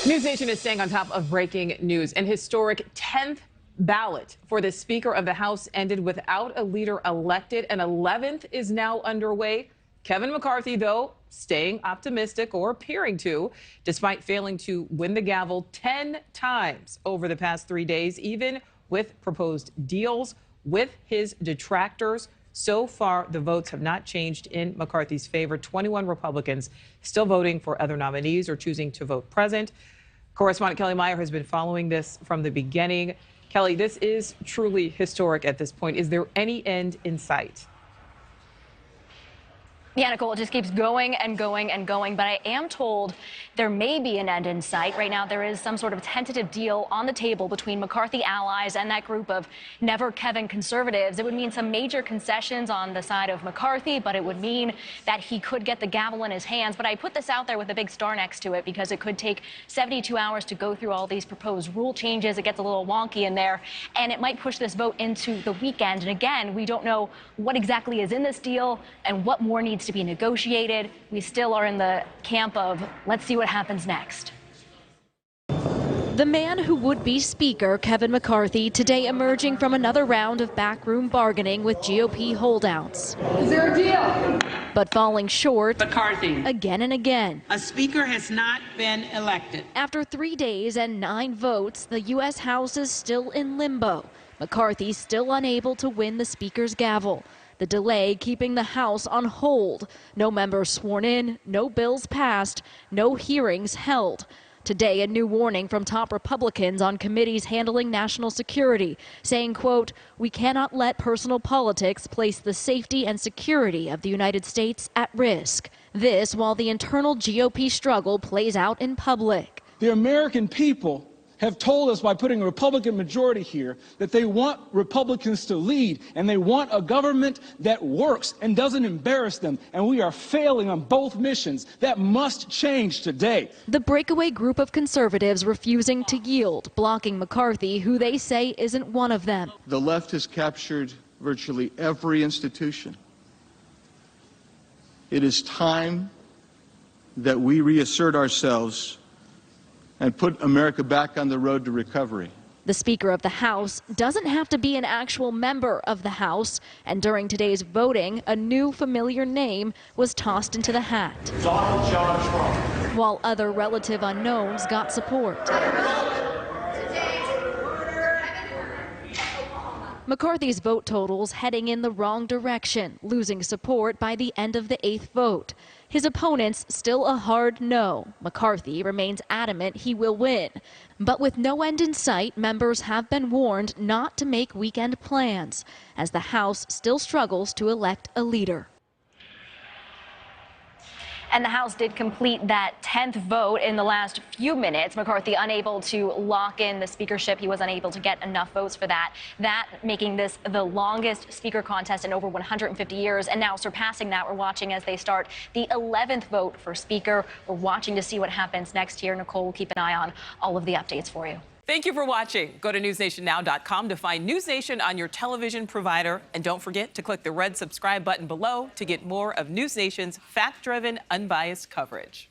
NewsNation is staying on top of breaking news. An historic 10th ballot for the Speaker of the House ended without a leader elected. An 11th is now underway. Kevin McCarthy, though, staying optimistic, or appearing to, despite failing to win the gavel 10 times over the past 3 days, even with proposed deals with his detractors. So far, the votes have not changed in McCarthy's favor. 21 Republicans still voting for other nominees or choosing to vote present. Correspondent Kelly Meyer has been following this from the beginning. Kelly, this is truly historic at this point. Is there any end in sight? Yeah, Nichole, it just keeps going and going and going. But I am told there may be an end in sight. Right now, there is some sort of tentative deal on the table between McCarthy allies and that group of Never Kevin conservatives. It would mean some major concessions on the side of McCarthy, but it would mean that he could get the gavel in his hands. But I put this out there with a big star next to it because it could take 72 hours to go through all these proposed rule changes. It gets a little wonky in there, and it might push this vote into the weekend. And again, we don't know what exactly is in this deal and what more needs to be negotiated. We still are in the camp of let's see what happens next. The man who would be Speaker, Kevin McCarthy, today emerging from another round of backroom bargaining with GOP holdouts. Is there a deal? But falling short McCarthy. Again and again. A speaker has not been elected. After 3 days and 9 votes, the U.S. House is still in limbo. McCarthy still unable to win the Speaker's gavel. The delay keeping the House on hold. No members sworn in, no bills passed, no hearings held. Today, a new warning from top Republicans on committees handling national security, saying, quote, "We cannot let personal politics place the safety and security of the United States at risk." This while the internal GOP struggle plays out in public. The American people have told us by putting a Republican majority here that they want Republicans to lead, and they want a government that works and doesn't embarrass them. And we are failing on both missions. That must change today. The breakaway group of conservatives refusing to yield, blocking McCarthy, who they say isn't one of them. The left has captured virtually every institution. It is time that we reassert ourselves and put America back on the road to recovery. The Speaker of the House doesn't have to be an actual member of the House, and during today's voting, a new familiar name was tossed into the hat. Donald John Trump. While other relative unknowns got support. McCarthy's vote totals heading in the wrong direction, losing support by the end of the 8th vote. His opponents still a hard no. McCarthy remains adamant he will win. But with no end in sight, members have been warned not to make weekend plans, as the House still struggles to elect a leader. And the House did complete that 10th vote in the last few minutes. McCarthy unable to lock in the speakership. He was unable to get enough votes for that. That making this the longest speaker contest in over 150 years. And now surpassing that, we're watching as they start the 11th vote for speaker. We're watching to see what happens next year. Nichole will keep an eye on all of the updates for you. Thank you for watching. Go to newsnationnow.com to find NewsNation on your television provider. And don't forget to click the red subscribe button below to get more of NewsNation's fact-driven, unbiased coverage.